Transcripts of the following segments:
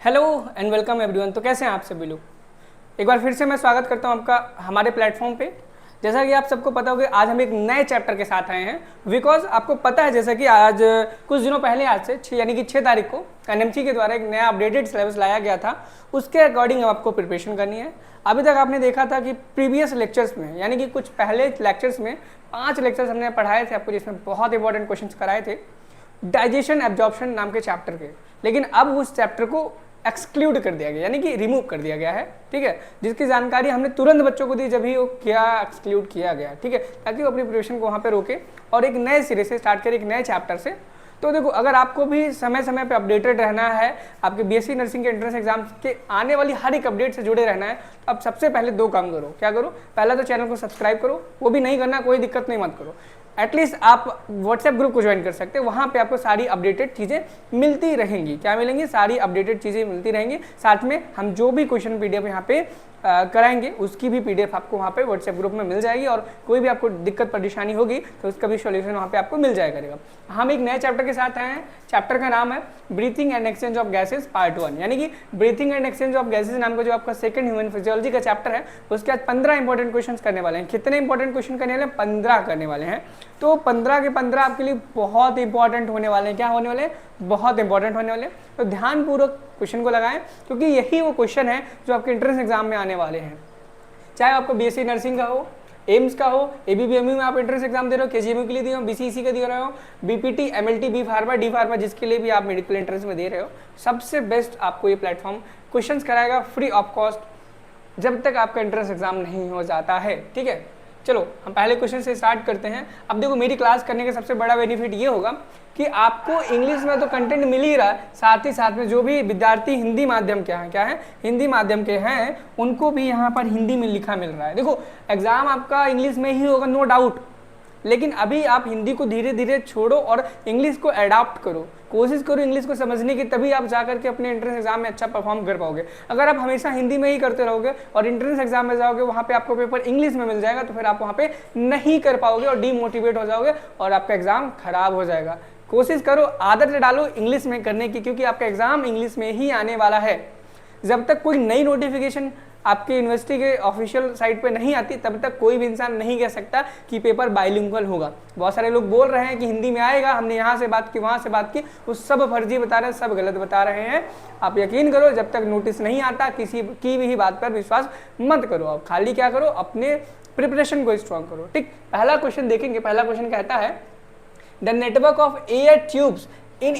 Hello and welcome everyone. तो कैसे हैं आप सभी लोग। एक बार फिर से मैं स्वागत करता हूं आपका हमारे प्लेटफॉर्म पे। जैसा कि आप सबको पता होगा आज हम एक नए चैप्टर के साथ आए हैं बिकॉज आपको पता है जैसा कि आज कुछ दिनों पहले आज से यानी कि 6 तारीख को एनएमसी के द्वारा एक नया अपडेटेड सिलेबस लाया गया था। उसके अकॉर्डिंग अब आपको प्रिपरेशन करनी है। अभी तक आपने देखा था कि प्रीवियस लेक्चर्स में यानी कि कुछ पहले लेक्चर्स में 5 लेक्चर्स हमने पढ़ाए थे आपको, जिसमें बहुत इंपॉर्टेंट क्वेश्चन कराए थे डाइजेशन एब्जॉर्प्शन नाम के चैप्टर के। लेकिन अब उस चैप्टर को एक्सक्लूड कर दिया गया यानी कि रिमूव कर दिया गया है, ठीक है, जिसकी जानकारी हमने तुरंत बच्चों को दी जब ही वो क्या एक्सक्लूड किया गया, ठीक है, ताकि वो अपनी प्रिपरेशन को वहाँ पे रोके और एक नए सिरे से स्टार्ट करें, एक नए चैप्टर से। तो देखो, अगर आपको भी समय समय पे अपडेटेड रहना है, आपके बीएससी नर्सिंग के एंट्रेंस एग्जाम के आने वाली हर एक अपडेट से जुड़े रहना है, तो आप सबसे पहले 2 काम करो। क्या करो? पहला तो चैनल को सब्सक्राइब करो, वो भी नहीं करना कोई दिक्कत नहीं, मत करो। एटलीस्ट आप व्हाट्सएप ग्रुप को ज्वाइन कर सकते हैं, वहाँ पे आपको सारी अपडेटेड चीज़ें मिलती रहेंगी। क्या मिलेंगी? सारी अपडेटेड चीज़ें मिलती रहेंगी। साथ में हम जो भी क्वेश्चन पीडीएफ यहाँ पे कराएंगे उसकी भी पीडीएफ आपको वहाँ पे व्हाट्सएप ग्रुप में मिल जाएगी, और कोई भी आपको दिक्कत परेशानी होगी तो उसका भी सॉल्यूशन वहाँ पे आपको मिल जाया करेगा। हम एक नए चैप्टर के साथ आए हैं। चैप्टर का नाम है breathing and exchange of gases part 1, यानी कि breathing and exchange of gases नाम का जो आपका सेकंड ह्यूमन फिजियोलॉजी का चैप्टर है, उसके आज 15 इंपॉर्टेंट क्वेश्चन करने वाले हैं। कितने इंपॉर्टेंट क्वेश्चन करने वाले हैं? 15 करने वाले हैं। तो 15 के 15 आपके लिए बहुत इंपॉर्टेंट होने वाले हैं। क्या होने वाले हैं? बहुत इंपॉर्टेंट होने वाले हैं। तो ध्यानपूर्वक क्वेश्चन को लगाएं, क्योंकि यही वो क्वेश्चन है जो आपके एंट्रेंस एग्जाम में आने वाले हैं। चाहे आपको बीएससी नर्सिंग का हो, एम्स का हो, एबीबीएमयू में आप एंट्रेंस एग्जाम दे रहे हो, केजीएमयू के लिए दिए हो, बीसीईसी का दे रहे हो, BPT, MLT, B pharma, D pharma, जिसके लिए भी आप मेडिकल एंट्रेंस में दे रहे हो, सबसे बेस्ट आपको ये प्लेटफॉर्म क्वेश्चंस कराएगा फ्री ऑफ कॉस्ट जब तक आपका एंट्रेंस एग्जाम नहीं हो जाता है, ठीक है। चलो हम पहले क्वेश्चन से स्टार्ट करते हैं। अब देखो, मेरी क्लास करने का सबसे बड़ा बेनिफिट ये होगा कि आपको इंग्लिश में तो कंटेंट मिल ही रहा है, साथ ही साथ में जो भी विद्यार्थी हिंदी माध्यम के हैं, क्या है, हिंदी माध्यम के हैं, उनको भी यहाँ पर हिंदी में लिखा मिल रहा है। देखो, एग्जाम आपका इंग्लिश में ही होगा, नो डाउट, लेकिन अभी आप हिंदी को धीरे धीरे छोड़ो और इंग्लिश को अडॉप्ट करो, कोशिश करो इंग्लिश को समझने की, तभी आप जाकर के अपने एंट्रेंस एग्जाम में अच्छा परफॉर्म कर पाओगे। अगर आप हमेशा हिंदी में ही करते रहोगे और एंट्रेंस एग्जाम में जाओगे, वहाँ पे आपको पेपर इंग्लिश में मिल जाएगा, तो फिर आप वहाँ पे नहीं कर पाओगे और डीमोटिवेट हो जाओगे और आपका एग्जाम खराब हो जाएगा। कोशिश करो, आदत डालो इंग्लिश में करने की, क्योंकि आपका एग्जाम इंग्लिश में ही आने वाला है। जब तक कोई नई नोटिफिकेशन आपके यूनिवर्सिटी के ऑफिशियल साइट पे नहीं आती, तब तक कोई भी इंसान नहीं कह सकता कि पेपर बाइलिंगुअल होगा। बहुत सारे लोग बोल रहे हैं कि हिंदी में आएगा, हमने यहाँ से बात की, वहाँ से बात की, वो सब फर्जी बता रहे हैं, सब गलत बता रहे हैं। आप यकीन करो, जब तक नोटिस नहीं आता किसी की भी बात पर विश्वास मत करो। आप खाली क्या करो, अपने प्रिपरेशन को स्ट्रॉन्ग करो, ठीक। पहला क्वेश्चन देखेंगे। पहला क्वेश्चन कहता है the network of air tubes in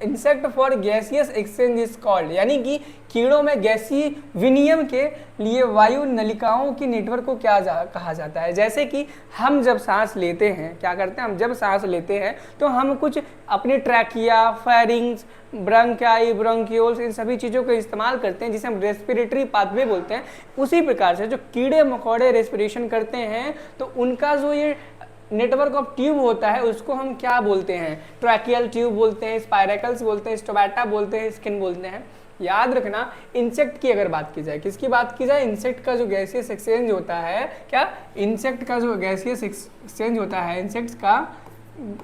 insect for gaseous exchange is called, यानी कि कीड़ों में गैसीय विनिमय के लिए वायु नलिकाओं की नेटवर्क को क्या कहा जाता है। जैसे कि हम जब सांस लेते हैं, क्या करते हैं, हम जब सांस लेते हैं तो हम कुछ अपने ट्रैकिया, फेरिंग्स, ब्रंकाई, ब्रोंकियोल्स, इन सभी चीज़ों का इस्तेमाल करते हैं, जिसे हम रेस्पिरेटरी पाथवे बोलते हैं। उसी प्रकार से जो कीड़े मकोड़े रेस्पिरेशन करते हैं, तो उनका जो ये नेटवर्क ऑफ ट्यूब होता है उसको हम क्या बोलते हैं? ट्रैकियल ट्यूब बोलते हैं, स्पाइरेकल्स बोलते हैं, स्टोमेटा बोलते हैं, स्किन बोलते हैं। याद रखना, इंसेक्ट की अगर बात की जाए, किसकी बात की जाए, इंसेक्ट का जो गैसियस एक्सचेंज होता है, क्या, इंसेक्ट का जो गैसियस एक्सचेंज होता है, इंसेक्ट्स का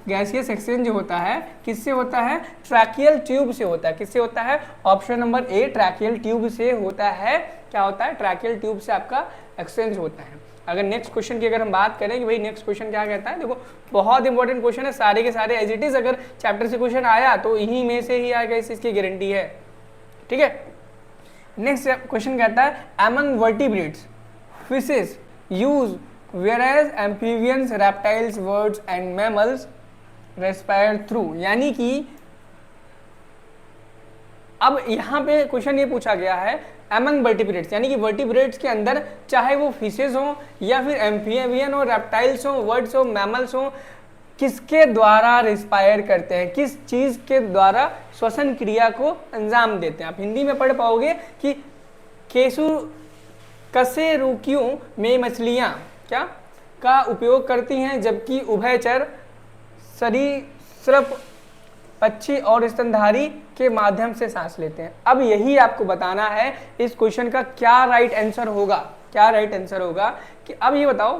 गैसियस एक्सचेंज होता है, किससे होता है? ट्रैकियल ट्यूब से होता है। किससे होता है? ऑप्शन नंबर ए, ट्रैकियल ट्यूब से होता है। क्या होता है? ट्रैकियल ट्यूब से आपका एक्सचेंज होता है। अगर नेक्स्ट क्वेश्चन की अगर हम बात करें कि भाई नेक्स्ट क्वेश्चन क्या कहता है, देखो बहुत इंपॉर्टेंट क्वेश्चन है, सारे के सारे एज इट इज अगर चैप्टर से क्वेश्चन आया तो इन्हीं में से ही आएगा, इस इसकी गारंटी है, ठीक है। नेक्स्ट क्वेश्चन कहता है among vertebrates fishes use whereas amphibians, reptiles, birds and mammals respire through, यानी कि अब यहाँ पे क्वेश्चन ये पूछा गया है अमंग वर्टिब्रेट्स, यानी कि वर्टिब्रेट्स के अंदर चाहे वो फिशेज हो या फिर एम्फिबियन हो, रेप्टाइल्स हो, बर्ड्स हो, मैमल्स हो, किसके द्वारा रिस्पायर करते हैं, किस चीज के द्वारा श्वसन क्रिया को अंजाम देते हैं। आप हिंदी में पढ़ पाओगे कि केसु कशेरुकियों में मछलियां क्या का उपयोग करती हैं, जबकि उभयचर सरीसृप, पक्षी और स्तनधारी के माध्यम से सांस लेते हैं। अब यही आपको बताना है इस क्वेश्चन का क्या राइट आंसर होगा। क्या राइट आंसर होगा कि अब ये बताओ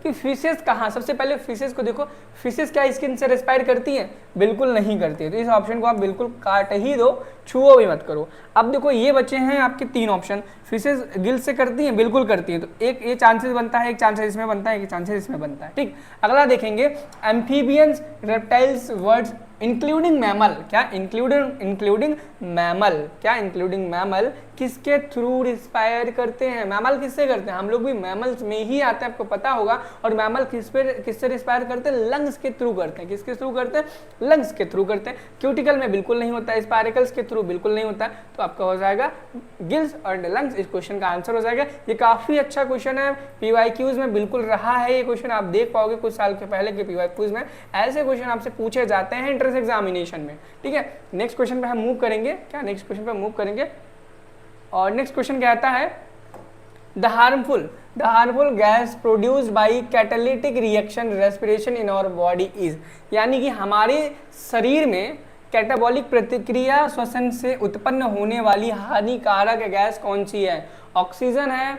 कि फिशेस कहाँ, सबसे पहले फिशेस को देखो, फिशेस क्या स्किन से रेस्पायर करती हैं? बिल्कुल नहीं करती है, तो इस ऑप्शन को आप बिल्कुल काट ही दो, छुओ भी मत करो। अब देखो ये बचे हैं आपके 3 ऑप्शन, फिशेस गिल से करती हैं? बिल्कुल करती हैं, तो एक ये चांसेस बनता है, एक चांसेस इसमें बनता है, एक चांसेस इसमें बनता है, ठीक। अगला देखेंगे, amphibians, reptiles, words including mammal, क्या इंक्लूडिंग मैमल, क्या इंक्लूडिंग मैमल किसके थ्रू रिस्पायर करते हैं? मैमल किससे करते हैं? हम लोग भी मैमल्स में ही आते हैं, आपको पता होगा। और मैमल किससे रिस्पायर करते हैं? लंग्स के थ्रू करते हैं। किसके थ्रू करते हैं? लंग्स के थ्रू करते हैं। क्यूटिकल में बिल्कुल नहीं होता है, स्पाइरिकल्स के थ्रू बिल्कुल नहीं होता है, तो आपका हो जाएगा गिल्स और लंग्स, इस क्वेश्चन का आंसर हो जाएगा। ये काफी अच्छा क्वेश्चन है, पीवाईक्यूज में बिल्कुल रहा है ये क्वेश्चन, आप देख पाओगे कुछ साल के पहले के पीवाईक्यूज में ऐसे क्वेश्चन आपसे पूछे जाते हैं एंट्रेंस एग्जामिनेशन में, ठीक है। नेक्स्ट क्वेश्चन पे हम मूव करेंगे, क्या नेक्स्ट क्वेश्चन पे मूव करेंगे, और नेक्स्ट क्वेश्चन कहता है the harmful gas produced by catalytic reaction respiration in our body is, यानी कि हमारे शरीर में कैटाबॉलिक प्रतिक्रिया श्वसन से उत्पन्न होने वाली हानिकारक गैस कौन सी है? ऑक्सीजन है,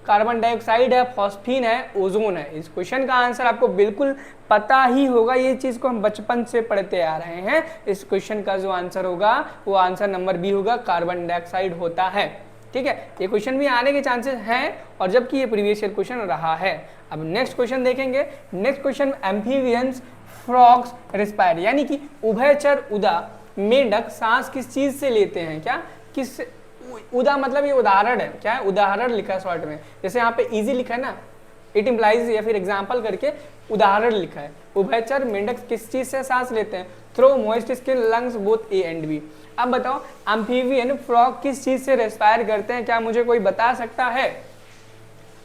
कार्बन डाइऑक्साइड है, फॉस्फीन है, ओजोन है। इस क्वेश्चन का आंसर आपको बिल्कुल पता ही होगा, ये चीज को हम बचपन से पढ़ते आ रहे हैं। इस क्वेश्चन का जो आंसर होगा वो आंसर नंबर बी होगा, कार्बन डाइऑक्साइड होता है, ठीक है। ये क्वेश्चन भी आने के चांसेस हैं, और जबकि ये प्रीवियस ईयर क्वेश्चन रहा है। अब नेक्स्ट क्वेश्चन देखेंगे, next question, amphibians, frogs respire, यानी कि उभयचर उदा मेंढक सांस किस चीज से लेते हैं? क्या किस, उदा मतलब ये उदाहरण है, क्या है? उदाहरण लिखा है शॉर्ट में, जैसे यहाँ पे इजी लिखा है ना, इट इम्प्लाइज या फिर एग्जाम्पल करके उदाहरण लिखा है। उभयचर मेंढक किस चीज से सांस लेते हैं? Through moist skin, lungs, both A and B. अब बताओ एम्फीबियन फ्रॉग किस चीज से रेस्पायर करते हैं? क्या मुझे कोई बता सकता है?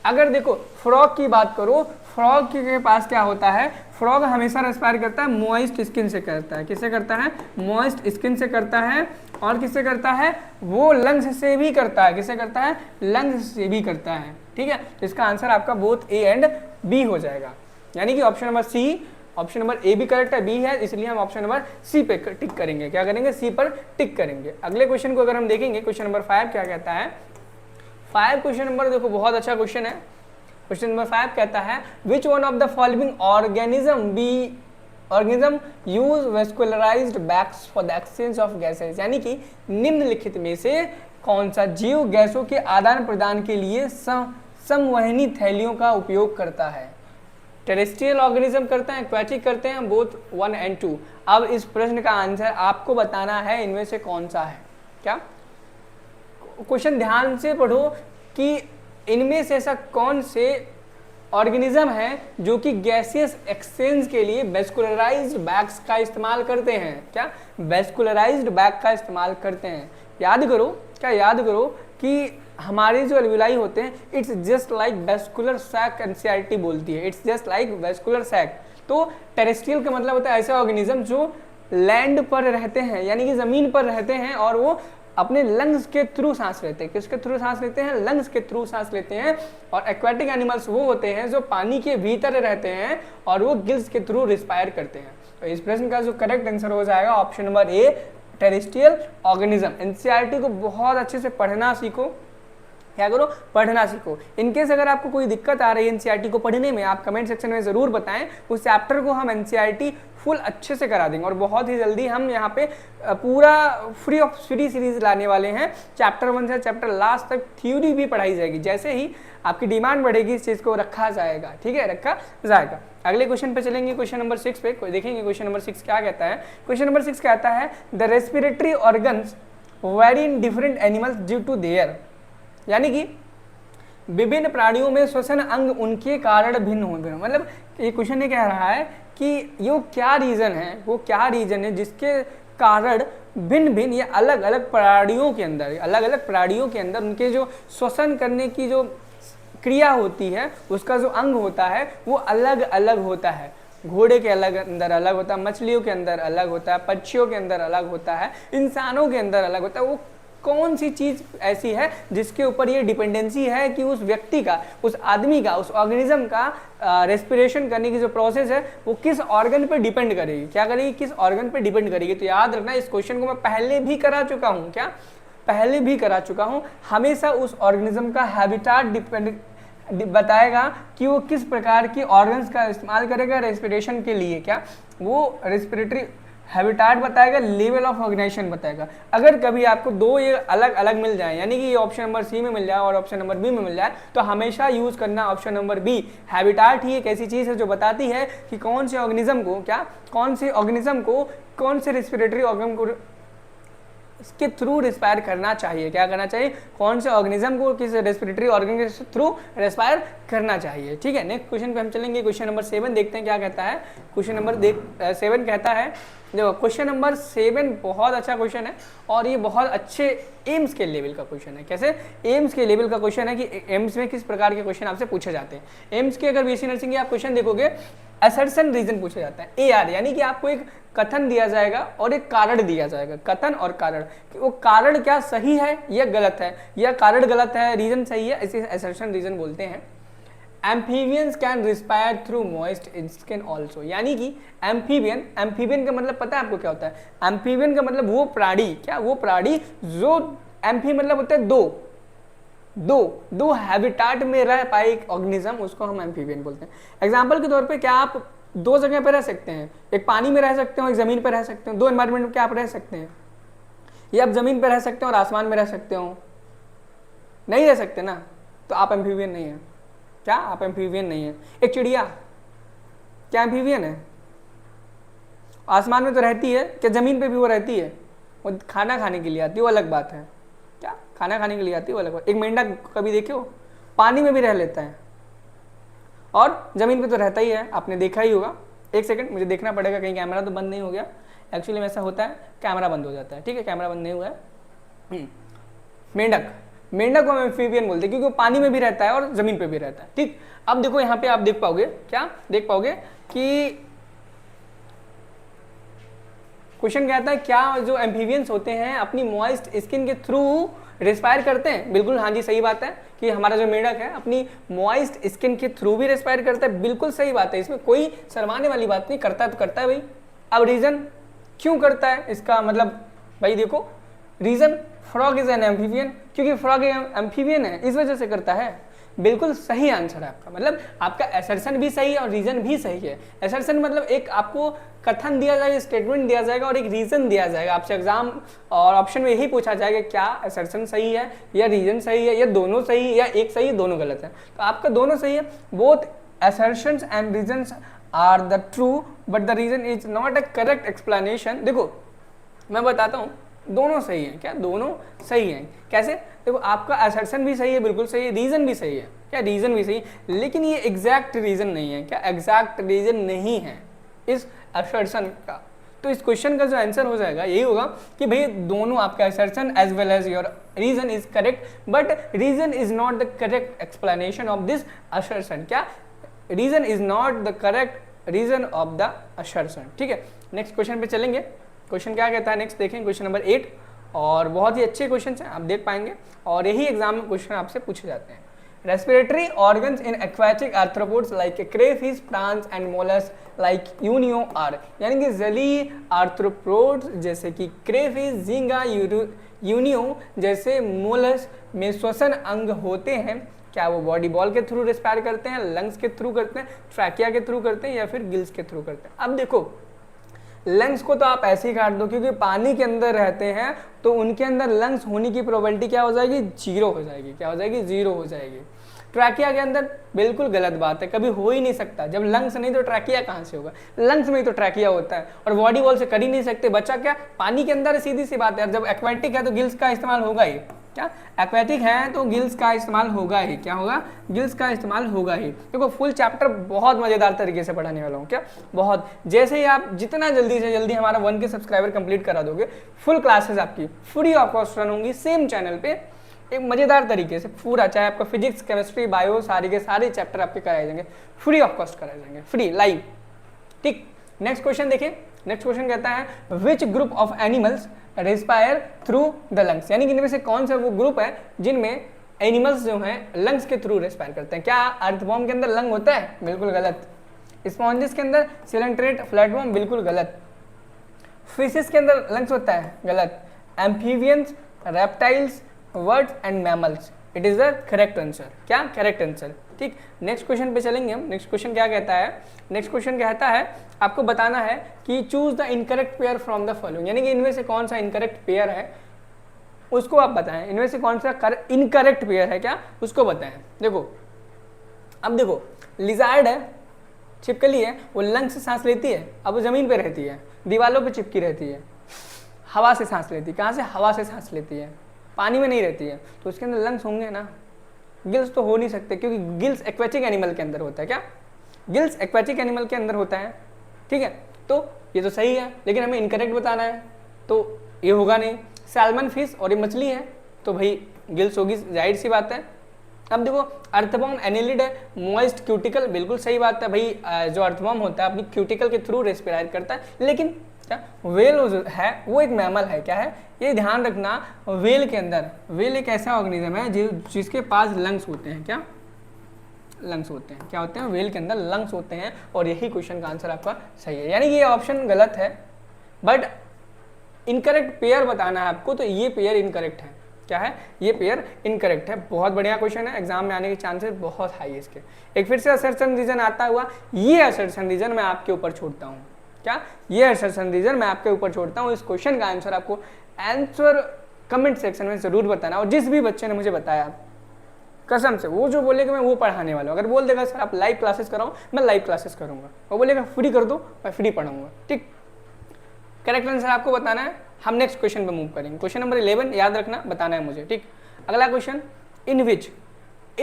अगर देखो फ्रॉग की बात करो, फ्रॉग के पास क्या होता है? फ्रॉग हमेशा रेस्पायर करता है मॉइस्ट स्किन से करता है। किससे करता है? मॉइस्ट स्किन से करता है। और किससे करता है? वो लंग्स से भी करता है। किससे करता है? लंग्स से भी करता है, ठीक है। तो इसका आंसर आपका बोथ ए एंड बी हो जाएगा, यानी कि option number C, option number A भी करेक्ट है, बी है, इसलिए हम ऑप्शन नंबर सी पे टिक करेंगे। क्या करेंगे? सी पर टिक करेंगे। अगले क्वेश्चन को अगर हम देखेंगे, क्वेश्चन नंबर 5 क्या कहता है? 5 क्वेश्चन नंबर देखो बहुत अच्छा क्वेश्चन है। क्वेश्चन नंबर 5 कहता है which one of the following organism use vascularised bags for the exchange of gases, यानी कि निम्नलिखित में से कौन सा जीव गैसों के आदान प्रदान के लिए संवहनी थैलियों का उपयोग करता है? टेरेस्ट्रियल ऑर्गेनिज्म करते हैं, एक्वेटिक करते हैं, बोथ 1 and 2। अब इस प्रश्न का आंसर आपको बताना है इनमें से कौन सा है। क्या क्वेश्चन ध्यान से पढ़ो कि इनमें से ऐसा कौन से ऑर्गेनिज्म है जो कि गैसियस एक्सचेंज के लिए वेस्कुलराइज्ड बैग्स का इस्तेमाल करते हैं? क्या वेस्कुलराइज्ड बैग का इस्तेमाल करते हैं? याद करो, क्या याद करो कि हमारे जो एल्विलाई होते हैं, it's just like vascular sac, NCERT बोलती है, it's just like vascular sac. तो टेरेस्ट्रियल का मतलब होता है ऐसे ऑर्गेनिज्म जो लैंड पर रहते हैं, यानी कि जमीन पर रहते हैं, और वो अपने लंग्स के थ्रू सांस लेते हैं। किसके थ्रू सांस लेते हैं? लंग्स के थ्रू सांस लेते हैं। और एक्वेटिक एनिमल्स वो होते हैं जो पानी के भीतर रहते हैं और वो गिल्स के थ्रू रिस्पायर करते हैं। तो इस प्रश्न का जो करेक्ट आंसर हो जाएगा ऑप्शन नंबर ए, टेरेस्ट्रियल ऑर्गेनिज्म। एनसीईआरटी को बहुत अच्छे से पढ़ना सीखो, क्या करो? पढ़ना सीखो। इनकेस अगर आपको कोई दिक्कत आ रही है एनसीईआरटी को पढ़ने में, आप कमेंट सेक्शन में जरूर बताएं, उस चैप्टर को हम एनसीईआरटी फुल अच्छे से करा देंगे। और बहुत ही जल्दी हम यहाँ पे पूरा फ्री सीरीज लाने वाले हैं। चैप्टर 1 से चैप्टर लास्ट तक थ्योरी भी पढ़ाई जाएगी। जैसे ही आपकी डिमांड बढ़ेगी इस चीज़ को रखा जाएगा, ठीक है, रखा जाएगा। अगले क्वेश्चन पे चलेंगे, क्वेश्चन नंबर 6 पे देखेंगे। क्वेश्चन नंबर 6 क्या कहता है? क्वेश्चन नंबर 6 कहता है the respiratory organs vary in different animals due to their, यानी कि विभिन्न प्राणियों में श्वसन अंग उनके कारण भिन्न होते हैं। मतलब ये क्वेश्चन ये कह रहा है कि ये क्या रीजन है, वो क्या रीजन है जिसके कारण भिन्न भिन्न या अलग अलग प्राणियों के अंदर उनके जो श्वसन करने की जो क्रिया होती है, उसका जो अंग होता है वो अलग अलग होता है। घोड़े के अंदर अलग होता है, मछलियों के अंदर अलग होता है, पक्षियों के अंदर अलग होता है, इंसानों के अंदर अलग होता है। वो कौन सी चीज ऐसी है जिसके ऊपर ये डिपेंडेंसी है कि उस व्यक्ति का, उस आदमी का, उस ऑर्गेनिज्म का रेस्पिरेशन करने की जो प्रोसेस है वो किस ऑर्गन पे डिपेंड करेगी? क्या करेगी? किस ऑर्गन पे डिपेंड करेगी? तो याद रखना, इस क्वेश्चन को मैं पहले भी करा चुका हूँ। क्या? पहले भी करा चुका हूँ। हमेशा उस ऑर्गेनिज्म का बताएगा कि वो किस प्रकार की ऑर्गन्स का इस्तेमाल करेगा रेस्पिरेशन के लिए। क्या वो रेस्पिरेटरी हैबिटाट बताएगा, लेवल ऑफ ऑर्गेनाइजेशन बताएगा। अगर कभी आपको दो ये अलग अलग मिल जाए, यानी कि ये ऑप्शन नंबर सी में मिल जाए और ऑप्शन नंबर बी में मिल जाए, तो हमेशा यूज करना ऑप्शन नंबर बी। हैबिटाट ही एक ऐसी चीज है जो बताती है कि कौन से ऑर्गेनिज्म को कौन से रेस्पिरेटरी ऑर्गन को इसके थ्रू रिस्पायर करना चाहिए। क्या करना चाहिए? कौन से ऑर्गेनिज्म को किस रेस्पिरेटरी ऑर्गन के थ्रू रिस्पायर करना चाहिए। ठीक है, नेक्स्ट क्वेश्चन पे हम चलेंगे। क्वेश्चन नंबर 7 देखते हैं क्या कहता है। क्वेश्चन नंबर 7 कहता है, देखो क्वेश्चन नंबर 7 बहुत अच्छा क्वेश्चन है और ये बहुत अच्छे एम्स के लेवल का क्वेश्चन है। कैसे? एम्स के लेवल का क्वेश्चन है कि एम्स में किस प्रकार के क्वेश्चन आपसे पूछे जाते हैं। एम्स के अगर बीएससी नर्सिंग के आप क्वेश्चन देखोगे, असर्शन रीजन पूछा जाता है, AR, यानी कि आपको एक कथन दिया जाएगा और एक कारण दिया जाएगा। कथन और कारण, कि वो कारण क्या सही है या गलत है, या कारण गलत है रीजन सही है, इसे असर्शन रीजन बोलते हैं। Amphibians can respire through moist skin also, यानी कि एम्फीबियन का मतलब पता है आपको क्या होता है? एम्फीबियन का मतलब वो प्राणी, क्या वो प्राणी जो एम्फी मतलब होता है दो हैबिटाट में रह पाए एक ऑर्गेनिज्म, उसको हम एम्फीबियन बोलते हैं। एग्जांपल के तौर पे क्या आप दो जगह पर रह सकते हैं? एक पानी में रह सकते हो, एक जमीन पर रह सकते हो। दो एनवायरमेंट में क्या आप रह सकते हैं? या आप जमीन पर रह सकते हो और आसमान में रह सकते हो? नहीं रह सकते ना, तो आप एम्फीबियन नहीं है। क्या आप एम्फीबियन नहीं है? एक चिड़िया क्या एम्फीबियन है? आसमान में तो रहती है, क्या जमीन पे भी वो रहती है? वो खाना खाने के लिए आती है, वो अलग बात है। क्या खाना खाने के लिए आती है, वो अलग बात। एक मेंढक कभी देखे हो? पानी में भी रह लेता है और जमीन पे तो रहता ही है, आपने देखा ही होगा। एक सेकंड, मुझे देखना पड़ेगा कहीं कैमरा तो बंद नहीं हो गया। एक्चुअली में ऐसा होता है, कैमरा बंद हो जाता है। ठीक है, कैमरा बंद नहीं हुआ है। मेंढक को हम एम्फीबियन बोलते हैं क्योंकि वो पानी में भी रहता है और जमीन पे भी रहता है। ठीक, अब देखो यहाँ पे आप देख पाओगे, क्या देख पाओगे कि क्वेश्चन कहता है क्या जो एम्फीबियंस होते हैं अपनी मॉइस्ट स्किन के थ्रू रेस्पायर करते हैं? बिल्कुल हाँ जी, सही बात है कि हमारा जो मेंढक है अपनी मॉइस्ट स्किन के थ्रू भी रेस्पायर करता है। बिल्कुल सही बात है, इसमें कोई शर्माने वाली बात नहीं। करता तो करता है भाई। अब रीजन क्यों करता है, इसका मतलब भाई देखो, reason frog is an amphibian, क्योंकि फ्रॉग एम्फीबियन है इस वजह से करता है। बिल्कुल सही आंसर है आपका, मतलब आपका असर्शन भी सही है और रीजन भी सही है। असर्शन मतलब एक आपको कथन दिया जाएगा, स्टेटमेंट दिया जाएगा और एक रीजन दिया जाएगा। आपसे एग्जाम और ऑप्शन में यही पूछा जाएगा क्या असर्शन सही है या रीजन सही है या दोनों सही है या एक सही है दोनों गलत है। तो आपका दोनों सही है। Both assertions and reasons are the true but the reason is not a correct explanation. देखो मैं बताता हूँ, दोनों सही है। क्या दोनों सही है? कैसे? देखो आपका असर्शन भी सही है, बिल्कुल सही है, रीजन भी सही है। क्या रीजन भी सही है, लेकिन ये एग्जैक्ट रीजन नहीं है। क्या एग्जैक्ट रीजन नहीं है इस असर्शन का? तो इस क्वेश्चन का जो आंसर हो जाएगा यही होगा कि भाई दोनों आपका assertion as well as your reason is correct but reason is not the correct explanation of this assertion. क्या reason is not the correct reason of the assertion. ठीक है, नेक्स्ट क्वेश्चन पे चलेंगे। क्वेश्चन क्या कहता है नेक्स्ट देखें, question number 8। और बहुत ही अच्छे क्वेश्चन हैं, आप देख पाएंगे और यही एग्जाम में क्वेश्चन आपसे पूछे जाते हैं। Respiratory organs in aquatic arthropods like crayfish, prawns and molluscs like unio are, यानी कि जलीय आर्थ्रोपोड्स जैसे कि क्रेफिश, झींगा, यूनियो जैसे मोलस में श्वसन अंग होते हैं। क्या वो बॉडी बॉल के थ्रू रेस्पायर करते हैं, लंग्स के थ्रू करते हैं, ट्रैकिया के थ्रू करते हैं या फिर गिल्स के थ्रू करते हैं? अब देखो लंग्स को तो आप ऐसे ही काट दो क्योंकि पानी के अंदर रहते हैं तो उनके अंदर लंग्स होने की प्रोबेबिलिटी क्या हो जाएगी? 0 हो जाएगी। क्या हो जाएगी? 0 हो जाएगी। ट्रैकिया के अंदर बिल्कुल गलत बात है, कभी हो ही नहीं सकता। जब लंग्स नहीं तो ट्रैकिया कहाँ से होगा? लंग्स में ही तो ट्रैकिया होता है और बॉडी बॉल से कर ही नहीं सकते। बच्चा क्या पानी के अंदर है, सीधी सी बात है। जब एक्वेटिक है तो गिल्स का इस्तेमाल होगा ही। क्या एक्वेटिक है तो गिल्स का इस्तेमाल होगा ही। क्या होगा? गिल्स का इस्तेमाल होगा ही। देखो फुल चैप्टर बहुत मजेदार तरीके से पढ़ाने वाला हूँ। क्या बहुत, जैसे ही आप जितना जल्दी से जल्दी हमारा 1K सब्सक्राइबर कंप्लीट करा दोगे, फुल क्लासेस आपकी फ्री ऑफ कॉस्ट रन होंगी सेम चैनल पे एक मजेदार तरीके से पूरा, चाहे आपका फिजिक्स, केमिस्ट्री, बायो, सारे के सारे चैप्टर आपके कराए जाएंगे, फ्री ऑफ कॉस्ट कराए जाएंगे, फ्री लाइव। ठीक, नेक्स्ट क्वेश्चन देखिए। नेक्स्ट क्वेश्चन कहता है which group of animals respire through the lungs, यानी कि इनमें से कौन सा वो ग्रुप है जिनमें एनिमल्स जो हैं लंग्स के थ्रू रेस्पायर करते हैं? क्या अर्थवॉर्म के अंदर लंग होता है? बिल्कुल गलत। स्पॉन्जिस के अंदर सिलेंट्रेट, फ्लैटवॉर्म, बिल्कुल गलत। फिशेस के अंदर लंग्स होता है? गलत। Amphibians, reptiles, words and mammals, it is the correct answer. क्या करेक्ट आंसर? ठीक, नेक्स्ट क्वेश्चन पे चलेंगे हम। नेक्स्ट क्वेश्चन क्या कहता है? नेक्स्ट क्वेश्चन कहता है आपको बताना है कि choose the incorrect pair from the following, यानी कि इनमें से कौन सा इनकरेक्ट पेयर है उसको आप बताएं। इनमें से कौन सा इनकरेक्ट पेयर है क्या, उसको बताएं। देखो, अब देखो, लिजार्ड है, छिपकली है, वो लंग से सांस लेती है, अब वो जमीन पे रहती है, दीवालों पे चिपकी रहती है, हवा से सांस लेती है। कहाँ से? हवा से सांस लेती है, पानी में नहीं रहती है, तो उसके अंदर लंग्स होंगे ना। गिल्स तो हो नहीं सकते, क्योंकि गिल्स एक्वेटिक एनिमल के अंदर होता है। क्या? गिल्स एक्वेटिक एनिमल के अंदर होता है, ठीक है। तो ये तो सही है, लेकिन हमें इनकरेक्ट बताना है, तो ये होगा नहीं। सैल्मन फिश और ये मछली है, तो भाई गिल्स होगी, जाहिर सी बात है। अब देखो, अर्थवॉर्म एनिलिड है, मॉइस्ट क्यूटिकल, बिल्कुल सही बात है भाई। जो अर्थवॉर्म होता है अपनी क्यूटिकल के थ्रू रेस्पिरेट करता है। लेकिन क्या वेल है वो एक मैमल है, क्या है ये ध्यान रखना। वेल के अंदर, वेल एक ऐसा ऑर्गेनिज्म है जिसके पास लंग्स होते हैं। क्या? लंग्स होते हैं। क्या होते हैं? वेल के अंदर लंग्स होते हैं, और यही क्वेश्चन का आंसर आपका सही है, यानी कि ये ऑप्शन गलत है। बट इनकरेक्ट पेयर बताना है आपको, तो ये पेयर इनकरेक्ट है। क्या है? ये पेयर इनकरेक्ट है। बहुत बढ़िया क्वेश्चन है, एग्जाम में आने के चांसेस बहुत हाई है इसके। एक फिर से असर्शन रीजन आता हुआ, ये असर्शन रीजन मैं आपके ऊपर छोड़ता हूँ। क्या? ये असर्शन रीजन मैं आपके ऊपर छोड़ता हूँ। इस क्वेश्चन का आंसर आपको आंसर कमेंट सेक्शन में जरूर बताना। और जिस भी बच्चे ने मुझे बताया, कसम से, वो जो बोलेगा मैं वो पढ़ाने वाला हूँ। अगर बोल देगा सर आप लाइव क्लासेस कराओ, मैं लाइव क्लासेस करूँगा। वो बोलेगा फ्री कर दो, मैं फ्री पढ़ाऊँगा। ठीक, करेक्ट आंसर आपको बताना है। हम नेक्स्ट क्वेश्चन पे मूव करेंगे। क्वेश्चन नंबर 11 याद रखना, बताना है मुझे। ठीक, अगला question, in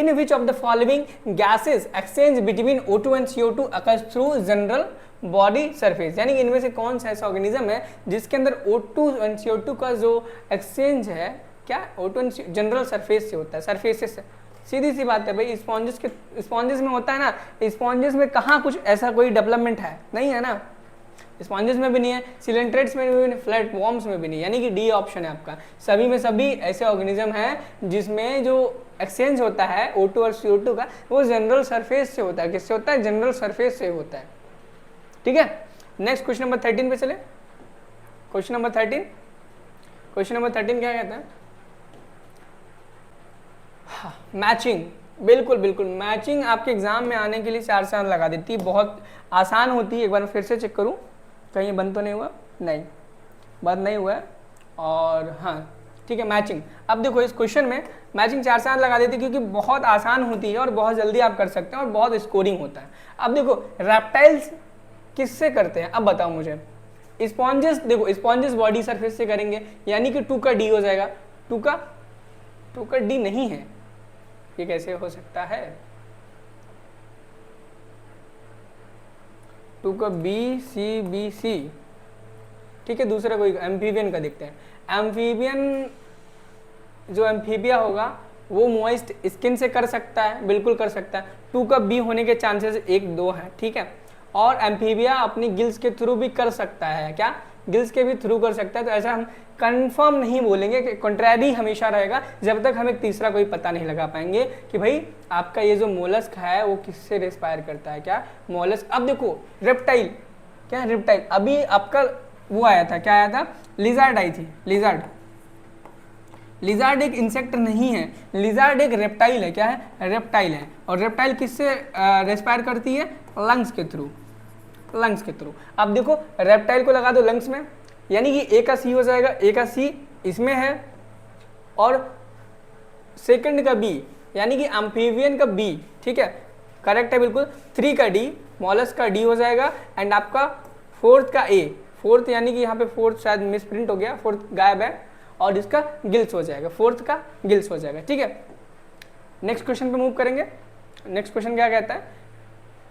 which of the following gases exchange between O2 and CO2 occurs through general body surface, यानी कि इनमें से कौन सा ऐसा ऑर्गेनिज्म है जिसके अंदर O2 एंड CO2 का जो एक्सचेंज है, क्या O2 एंड जनरल सरफेस से होता है, सरफेसेस से। सीधी सी बात है भाई, स्पॉन्जेस में होता है ना, स्पॉन्जेस में कहाँ कुछ ऐसा कोई डेवलपमेंट है? नहीं है ना, स्पॉन्जेस में भी नहीं है, सिलेंट्रेट्स में भी नहीं, फ्लैट वॉर्म्स में भी नहीं, यानी कि डी ऑप्शन है आपका। सभी में सभी ऐसे ऑर्गेनिज्म हैं जिसमें जो एक्सचेंज होता है O2 और CO2 का, वो जनरल सरफेस से होता है। किससे होता है? जनरल सरफेस से होता है। ठीक है, नेक्स्ट क्वेश्चन नंबर 13 पे चले। क्वेश्चन नंबर 13 क्या कहता है? हाँ, मैचिंग। बिल्कुल बिल्कुल, मैचिंग आपके एग्जाम में आने के लिए 4 चांद लगा देती है, बहुत आसान होती है। एक बार फिर से चेक करूं, कहीं बंद तो नहीं हुआ? नहीं, बंद नहीं हुआ है। और हाँ ठीक है, मैचिंग। अब देखो, इस क्वेश्चन में मैचिंग 4 चांद लगा देती है, क्योंकि बहुत आसान होती है और बहुत जल्दी आप कर सकते हैं और बहुत स्कोरिंग होता है। अब देखो, रेप्टाइल्स किससे करते हैं? अब बताओ मुझे। स्पॉन्जेस, देखो स्पॉन्जेस बॉडी सरफेस से करेंगे, यानी कि 2 का D हो जाएगा। 2 का D नहीं है, ये कैसे हो सकता है? 2 का BC। ठीक है, दूसरा कोई एम्फीबियन का देखते हैं। एम्फीबियन, जो एम्फीबिया होगा वो मॉइस्ट स्किन से कर सकता है, बिल्कुल कर सकता है। 2 का B होने के चांसेस 1-2 है। ठीक है, और एम्फीबिया अपनी गिल्स के थ्रू भी कर सकता है। क्या? गिल्स के भी थ्रू कर सकता है। तो ऐसा हम कंफर्म नहीं बोलेंगे, कि कंट्रैरी हमेशा रहेगा जब तक हम एक तीसरा कोई पता नहीं लगा पाएंगे कि भाई आपका ये जो मोलस्क है वो किससे रेस्पायर करता है। क्या? मोलस्क। अब देखो, रेप्टाइल, क्या रेप्टाइल? अभी आपका वो आया था, क्या आया था? लिजार्ड आई थी। लिजार्ड एक इंसेक्ट नहीं है, लिजार्ड एक रेप्टाइल है। क्या है? रेप्टाइल है। और रेप्टाइल किससे रेस्पायर करती है? लंग्स के थ्रू। अब देखो, रेप्टाइल को लगा दो लंग्स में, यानी कि A का C हो जाएगा। A का C इसमें है, और सेकंड का B, यानी कि एम्फीबियन का B। ठीक है, करेक्ट है बिल्कुल। 3 का D, मॉलस्क का D हो जाएगा। एंड आपका 4th का A, 4th यानी कि यहाँ पे 4th शायद मिस प्रिंट हो गया, 4th गायब है, और इसका गिल्स हो जाएगा, 4th का गिल्स हो जाएगा। ठीक है, नेक्स्ट क्वेश्चन पे मूव करेंगे। नेक्स्ट क्वेश्चन क्या कहता है?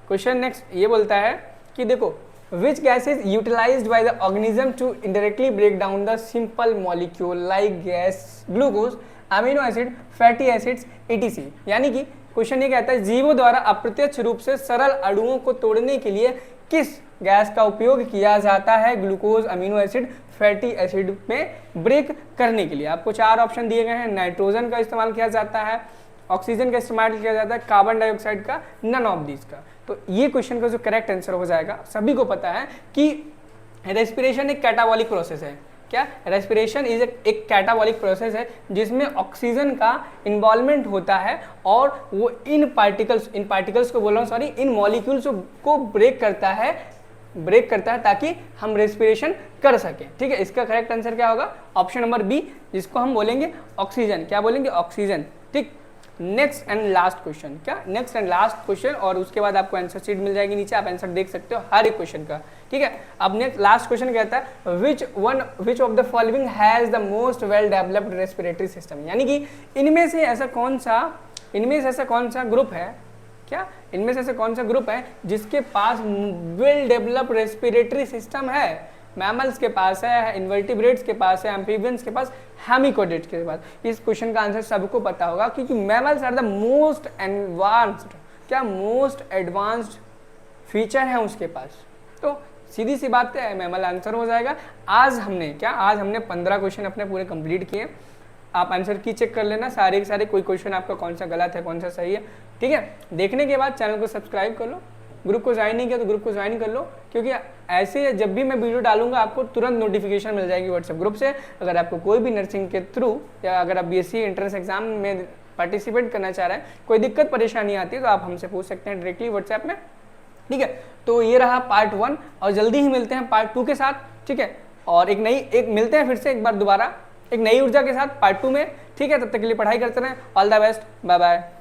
क्वेश्चन नेक्स्ट ये बोलता है कि देखो, which gas is utilized by the organism to indirectly break down the simple molecule like gas, glucose, amino acid, fatty acids, etc. यानी कि क्वेश्चन ये कहता है जीवों द्वारा अप्रत्यक्ष रूप से सरल अणुओं को तोड़ने के लिए किस गैस का उपयोग किया जाता है glucose, amino acid, fatty acid में ब्रेक करने के लिए। आपको 4 ऑप्शन दिए गए हैं। नाइट्रोजन का इस्तेमाल किया जाता है, ऑक्सीजन का इस्तेमाल किया जाता है, कार्बन डाइऑक्साइड का, नन ऑफ दीज का। तो ये क्वेश्चन का जो करेक्ट आंसर हो जाएगा, सभी को पता है कि रेस्पिरेशन एक कैटाबॉलिक प्रोसेस है। क्या रेस्पिरेशन इज एक कैटाबॉलिक प्रोसेस है जिसमें ऑक्सीजन का इन्वॉल्वमेंट होता है और वो इन पार्टिकल्स को बोल रहा हूँ सॉरी, इन मॉलिक्यूल्स को ब्रेक करता है ताकि हम रेस्पिरेशन कर सकें। ठीक है, इसका करेक्ट आंसर क्या होगा? ऑप्शन नंबर बी, जिसको हम बोलेंगे ऑक्सीजन। क्या बोलेंगे? ऑक्सीजन। ठीक, नेक्स्ट एंड लास्ट क्वेश्चन। क्या? नेक्स्ट एंड लास्ट क्वेश्चन, और उसके बाद आपको आंसर शीट मिल जाएगी नीचे, आप आंसर देख सकते हो हर एक क्वेश्चन का। ठीक है, अब नेक्स्ट लास्ट क्वेश्चन कहता है which of the following has the most well developed respiratory system, यानी कि इनमें से ऐसा कौन सा ग्रुप है, क्या इनमें से ऐसा कौन सा ग्रुप है जिसके पास वेल डेवलप्ड रेस्पिरेटरी सिस्टम है? मैमल्स के पास है, इन्वर्टिब्रेट्स के पास है, एम्फीबियंस के पास, हेमिकोडिट्स के पास। इस क्वेश्चन का आंसर सबको पता होगा क्योंकि mammals are the most advanced feature है उसके पास। तो सीधी सी बात है, मैमल आंसर हो जाएगा। आज हमने 15 क्वेश्चन अपने पूरे कंप्लीट किए। आप आंसर की चेक कर लेना सारे के सारे, कोई क्वेश्चन आपका कौन सा गलत है कौन सा सही है। ठीक है, देखने के बाद चैनल को सब्सक्राइब कर लो, ग्रुप को ज्वाइन नहीं किया तो ग्रुप को ज्वाइन कर लो, क्योंकि ऐसे जब भी मैं वीडियो डालूंगा आपको तुरंत नोटिफिकेशन मिल जाएगी व्हाट्सएप ग्रुप से। अगर आपको कोई भी नर्सिंग के थ्रू या अगर आप बीएससी एंट्रेंस एग्जाम में पार्टिसिपेट करना चाह रहे हैं, कोई दिक्कत परेशानी आती है तो आप हमसे पूछ सकते हैं डायरेक्टली व्हाट्सएप में। ठीक है, तो ये रहा पार्ट 1 और जल्दी ही मिलते हैं पार्ट 2 के साथ। ठीक है, और मिलते हैं फिर से एक बार दोबारा एक नई ऊर्जा के साथ पार्ट 2 में। ठीक है, तब तक के लिए पढ़ाई करते रहें। All the best, bye bye.